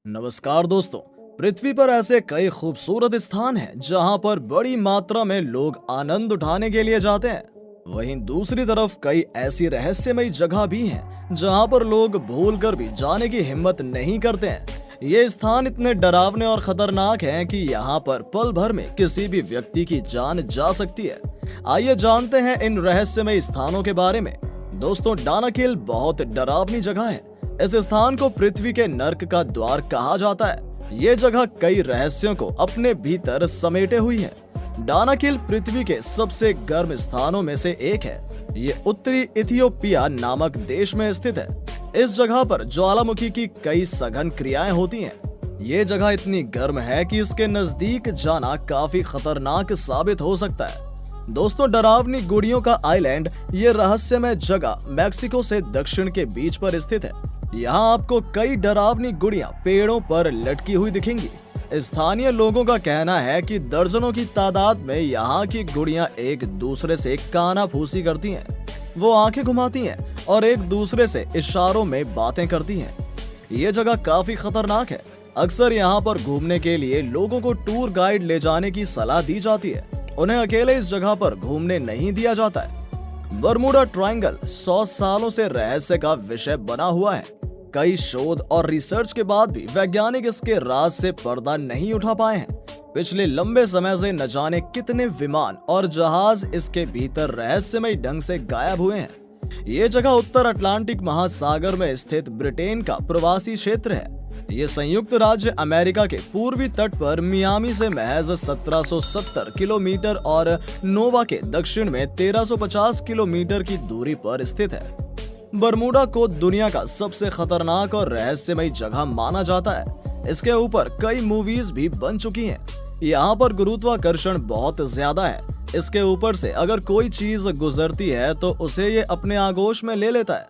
नमस्कार दोस्तों। पृथ्वी पर ऐसे कई खूबसूरत स्थान हैं जहां पर बड़ी मात्रा में लोग आनंद उठाने के लिए जाते हैं। वहीं दूसरी तरफ कई ऐसी रहस्यमयी जगह भी हैं जहां पर लोग भूलकर भी जाने की हिम्मत नहीं करते हैं। ये स्थान इतने डरावने और खतरनाक हैं कि यहाँ पर पल भर में किसी भी व्यक्ति की जान जा सकती है। आइए जानते हैं इन रहस्यमयी स्थानों के बारे में। दोस्तों, डानाकिल बहुत डरावनी जगह है। इस स्थान को पृथ्वी के नर्क का द्वार कहा जाता है। ये जगह कई रहस्यों को अपने भीतर समेटे हुई है। डानाकिल पृथ्वी के सबसे गर्म स्थानों में से एक है। ये उत्तरी इथियोपिया नामक देश में स्थित है। इस जगह पर ज्वालामुखी की कई सघन क्रियाएं होती हैं। ये जगह इतनी गर्म है कि इसके नजदीक जाना काफी खतरनाक साबित हो सकता है। दोस्तों, डरावनी गुड़ियों का आइलैंड ये रहस्यमय जगह मैक्सिको से दक्षिण के बीच पर स्थित है। यहाँ आपको कई डरावनी गुड़ियां पेड़ों पर लटकी हुई दिखेंगी। स्थानीय लोगों का कहना है कि दर्जनों की तादाद में यहाँ की गुड़ियां एक दूसरे से कानाफूसी करती हैं। वो आंखें घुमाती हैं और एक दूसरे से इशारों में बातें करती हैं। ये जगह काफी खतरनाक है। अक्सर यहाँ पर घूमने के लिए लोगों को टूर गाइड ले जाने की सलाह दी जाती है। उन्हें अकेले इस जगह पर घूमने नहीं दिया जाता है। बरमूडा ट्रायंगल 100 सालों से रहस्य का विषय बना हुआ है। कई शोध और रिसर्च के बाद भी वैज्ञानिक इसके राज से पर्दा नहीं उठा पाए हैं। पिछले लंबे समय से न जाने कितने विमान और जहाज इसके भीतर रहस्यमय ढंग से गायब हुए हैं। ये जगह उत्तर अटलांटिक महासागर में स्थित ब्रिटेन का प्रवासी क्षेत्र है। ये संयुक्त राज्य अमेरिका के पूर्वी तट पर मियामी से महज 1770 किलोमीटर और नोवा के दक्षिण में 1350 किलोमीटर की दूरी पर स्थित है। बरमूडा को दुनिया का सबसे खतरनाक और रहस्यमयी जगह माना जाता है। इसके ऊपर कई मूवीज भी बन चुकी हैं। यहाँ पर गुरुत्वाकर्षण बहुत ज्यादा है। इसके ऊपर से अगर कोई चीज गुजरती है तो उसे ये अपने आगोश में ले लेता है।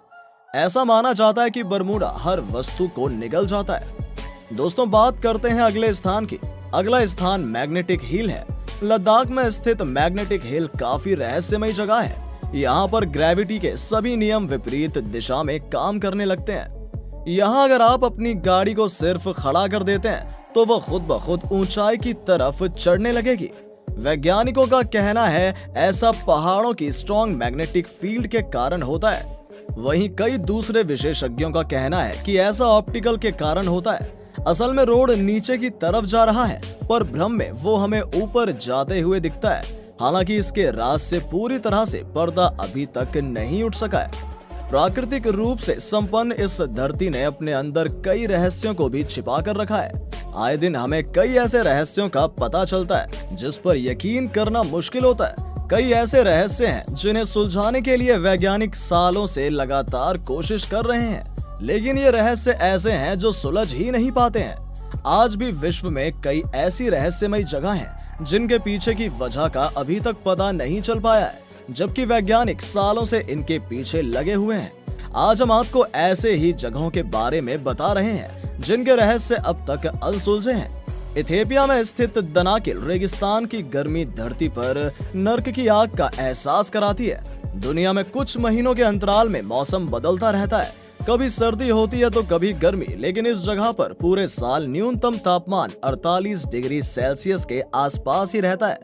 ऐसा माना जाता है कि बरमूडा हर वस्तु को निगल जाता है। दोस्तों, बात करते हैं अगले स्थान की। अगला स्थान मैग्नेटिक हिल है। लद्दाख में स्थित मैग्नेटिक हिल काफी रहस्यमयी जगह है। यहाँ पर ग्रेविटी के सभी नियम विपरीत दिशा में काम करने लगते हैं। यहाँ अगर आप अपनी गाड़ी को सिर्फ खड़ा कर देते हैं तो वो खुद ब खुद ऊंचाई की तरफ चढ़ने लगेगी। वैज्ञानिकों का कहना है ऐसा पहाड़ों की स्ट्रॉन्ग मैग्नेटिक फील्ड के कारण होता है। वहीं कई दूसरे विशेषज्ञों का कहना है कि ऐसा ऑप्टिकल के कारण होता है। असल में रोड नीचे की तरफ जा रहा है, पर भ्रम में वो हमें ऊपर जाते हुए दिखता है। हालांकि इसके राज से पूरी तरह से पर्दा अभी तक नहीं उठ सका है। प्राकृतिक रूप से संपन्न इस धरती ने अपने अंदर कई रहस्यों को भी छिपा कर रखा है। आए दिन हमें कई ऐसे रहस्यों का पता चलता है जिस पर यकीन करना मुश्किल होता है। कई ऐसे रहस्य हैं जिन्हें सुलझाने के लिए वैज्ञानिक सालों से लगातार कोशिश कर रहे हैं, लेकिन ये रहस्य ऐसे हैं जो सुलझ ही नहीं पाते हैं। आज भी विश्व में कई ऐसी रहस्यमयी जगह हैं जिनके पीछे की वजह का अभी तक पता नहीं चल पाया है, जबकि वैज्ञानिक सालों से इनके पीछे लगे हुए हैं। आज हम आपको ऐसे ही जगहों के बारे में बता रहे हैं जिनके रहस्य अब तक अनसुलझे हैं। इथियोपिया में स्थित दनाकिल रेगिस्तान की गर्मी धरती पर नर्क की आग का एहसास कराती है। दुनिया में कुछ महीनों के अंतराल में मौसम बदलता रहता है। कभी सर्दी होती है तो कभी गर्मी, लेकिन इस जगह पर पूरे साल न्यूनतम तापमान 48 डिग्री सेल्सियस के आसपास ही रहता है।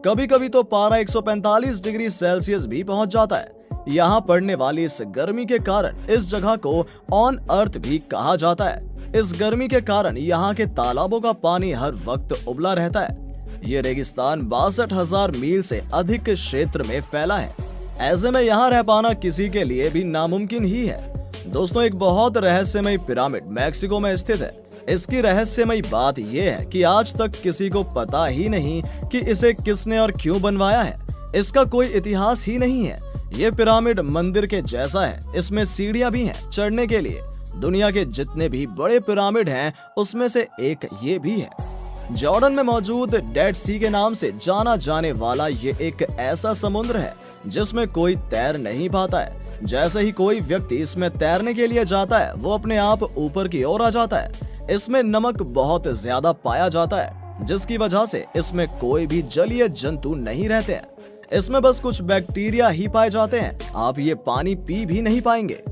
कभी कभी तो पारा 145 डिग्री सेल्सियस भी पहुंच जाता है। यहाँ पड़ने वाली इस गर्मी के कारण इस जगह को ऑन अर्थ भी कहा जाता है। इस गर्मी के कारण यहाँ के तालाबों का पानी हर वक्त उबला रहता है। ये रेगिस्तान 62,000 मील से अधिक क्षेत्र में फैला है। ऐसे में यहाँ रह पाना किसी के लिए भी नामुमकिन ही है। दोस्तों, एक बहुत रहस्यमयी पिरामिड मैक्सिको में स्थित है। इसकी रहस्यमयी बात यह है कि आज तक किसी को पता ही नहीं कि इसे किसने और क्यों बनवाया है। इसका कोई इतिहास ही नहीं है। ये पिरामिड मंदिर के जैसा है। इसमें सीढ़ियां भी हैं चढ़ने के लिए। दुनिया के जितने भी बड़े पिरामिड हैं उसमें से एक ये भी है। जॉर्डन में मौजूद डेड सी के नाम से जाना जाने वाला ये एक ऐसा समुद्र है जिसमें कोई तैर नहीं पाता है। जैसे ही कोई व्यक्ति इसमें तैरने के लिए जाता है वो अपने आप ऊपर की ओर आ जाता है। इसमें नमक बहुत ज्यादा पाया जाता है, जिसकी वजह से इसमें कोई भी जलीय जंतु नहीं रहते हैं। इसमें बस कुछ बैक्टीरिया ही पाए जाते हैं। आप ये पानी पी भी नहीं पाएंगे।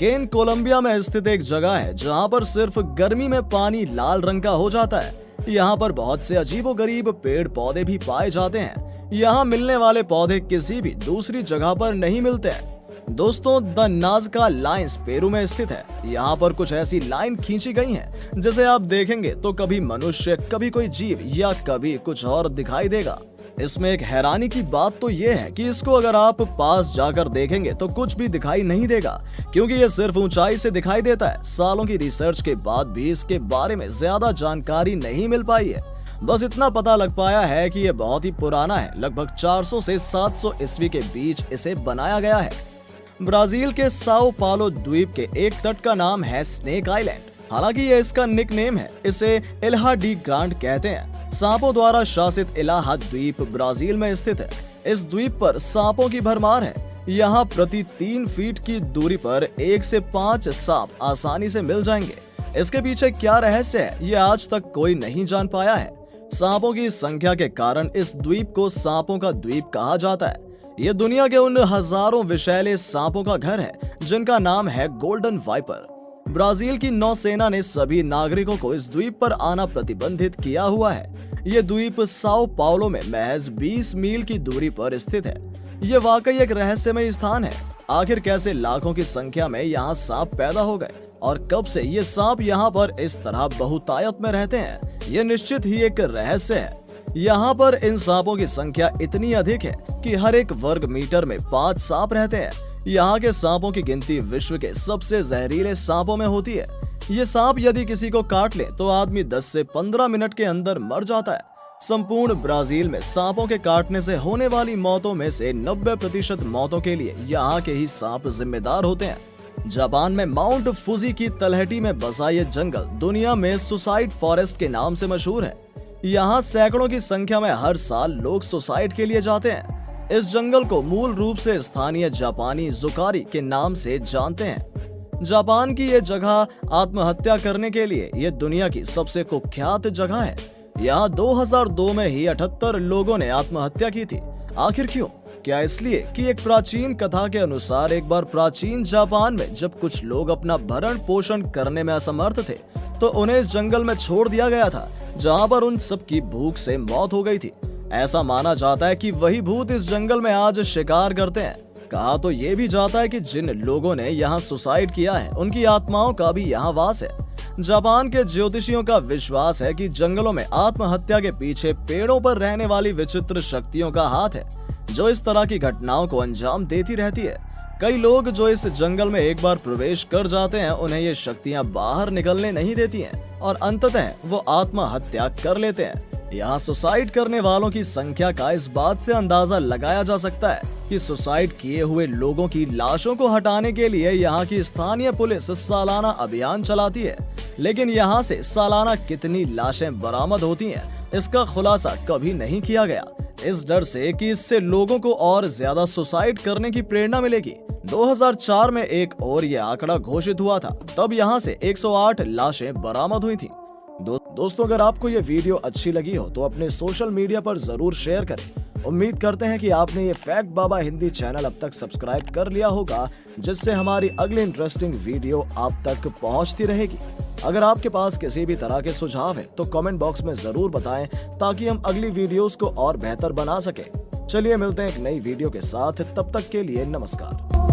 केन कोलंबिया में स्थित एक जगह है जहाँ पर सिर्फ गर्मी में पानी लाल रंग का हो जाता है। यहाँ पर बहुत से अजीबोगरीब पेड़ पौधे भी पाए जाते हैं। यहाँ मिलने वाले पौधे किसी भी दूसरी जगह पर नहीं मिलते हैं। दोस्तों, द नाज़का लाइन्स पेरू में स्थित है। यहाँ पर कुछ ऐसी लाइन खींची गई हैं जिसे आप देखेंगे तो कभी मनुष्य, कभी कोई जीव या कभी कुछ और दिखाई देगा। इसमें एक हैरानी की बात तो ये है कि इसको अगर आप पास जाकर देखेंगे तो कुछ भी दिखाई नहीं देगा, क्योंकि ये सिर्फ ऊंचाई से दिखाई देता है। सालों की रिसर्च के बाद भी इसके बारे में ज्यादा जानकारी नहीं मिल पाई है। बस इतना पता लग पाया है कि ये बहुत ही पुराना है। लगभग 400 से 700 ईस्वी के बीच इसे बनाया गया है। ब्राजील के साओ पालो द्वीप के एक तट का नाम है स्नेक आइलैंड। हालांकि ये इसका निकनेम है। इसे इल्हा डी ग्रांड कहते हैं। सांपों द्वारा शासित इलाहा द्वीप ब्राजील में स्थित है। इस द्वीप पर सांपों की भरमार है। यहाँ प्रति 3 फीट की दूरी पर 1 से 5 सांप आसानी से मिल जाएंगे। इसके पीछे क्या रहस्य है, ये आज तक कोई नहीं जान पाया है। सांपों की संख्या के कारण इस द्वीप को सांपों का द्वीप कहा जाता है। ये दुनिया के उन हजारों विषैले सांपों का घर है जिनका नाम है गोल्डन वाइपर। ब्राजील की नौसेना ने सभी नागरिकों को इस द्वीप पर आना प्रतिबंधित किया हुआ है। ये द्वीप साओ पाउलो में महज 20 मील की दूरी पर स्थित है। ये वाकई एक रहस्यमय स्थान है। आखिर कैसे लाखों की संख्या में यहाँ सांप पैदा हो गए और कब से ये सांप यहाँ पर इस तरह बहुतायत में रहते हैं, ये निश्चित ही एक रहस्य है। यहाँ पर इन सांपों की संख्या इतनी अधिक है कि हर एक वर्ग मीटर में 5 सांप रहते हैं। यहाँ के सांपों की गिनती विश्व के सबसे जहरीले सांपों में होती है। ये सांप यदि किसी को काट ले तो आदमी 10 से 15 मिनट के अंदर मर जाता है। संपूर्ण ब्राजील में सांपों के काटने से होने वाली मौतों में से 90% मौतों के लिए यहाँ के ही सांप जिम्मेदार होते हैं। जापान में माउंट फुजी की तलहटी में बसा ये जंगल दुनिया में सुसाइड फॉरेस्ट के नाम से मशहूर है। यहाँ सैकड़ों की संख्या में हर साल लोग सुसाइड के लिए जाते हैं। इस जंगल को मूल रूप से स्थानीय जापानी जुकारी के नाम से जानते हैं। जापान की ये जगह आत्महत्या करने के लिए ये दुनिया की सबसे कुख्यात जगह है। यहाँ 2002 में ही 78 लोगों ने आत्महत्या की थी। आखिर क्यों? क्या इसलिए कि एक प्राचीन कथा के अनुसार एक बार प्राचीन जापान में जब कुछ लोग अपना भरण पोषण करने में असमर्थ थे तो उन्हें इस जंगल में छोड़ दिया गया था, जहाँ पर उन सबकी भूख से मौत हो गई थी। ऐसा माना जाता है कि वही भूत इस जंगल में आज शिकार करते हैं। कहा तो ये भी जाता है कि जिन लोगों ने यहाँ सुसाइड किया है उनकी आत्माओं का भी यहाँ वास है। जापान के ज्योतिषियों का विश्वास है कि जंगलों में आत्महत्या के पीछे पेड़ों पर रहने वाली विचित्र शक्तियों का हाथ है, जो इस तरह की घटनाओं को अंजाम देती रहती है। कई लोग जो इस जंगल में एक बार प्रवेश कर जाते हैं उन्हें ये शक्तियाँ बाहर निकलने नहीं देती हैं और अंततः वो आत्महत्या कर लेते हैं। यहाँ सुसाइड करने वालों की संख्या का इस बात से अंदाजा लगाया जा सकता है कि सुसाइड किए हुए लोगों की लाशों को हटाने के लिए यहाँ की स्थानीय पुलिस सालाना अभियान चलाती है। लेकिन यहाँ से सालाना कितनी लाशें बरामद होती हैं, इसका खुलासा कभी नहीं किया गया, इस डर से कि इससे लोगों को और ज्यादा सुसाइड करने की प्रेरणा मिलेगी। 2004 में एक और ये आंकड़ा घोषित हुआ था, तब यहाँ से 108 लाशें बरामद हुई थी। दोस्तों, अगर आपको ये वीडियो अच्छी लगी हो तो अपने सोशल मीडिया पर जरूर शेयर करें। उम्मीद करते हैं कि आपने ये फैक्ट बाबा हिंदी चैनल अब तक सब्सक्राइब कर लिया होगा, जिससे हमारी अगली इंटरेस्टिंग वीडियो आप तक पहुंचती रहेगी। अगर आपके पास किसी भी तरह के सुझाव है तो कमेंट बॉक्स में जरूर बताएं, ताकि हम अगली वीडियोस को और बेहतर बना सके। चलिए मिलते हैं एक नई वीडियो के साथ, तब तक के लिए नमस्कार।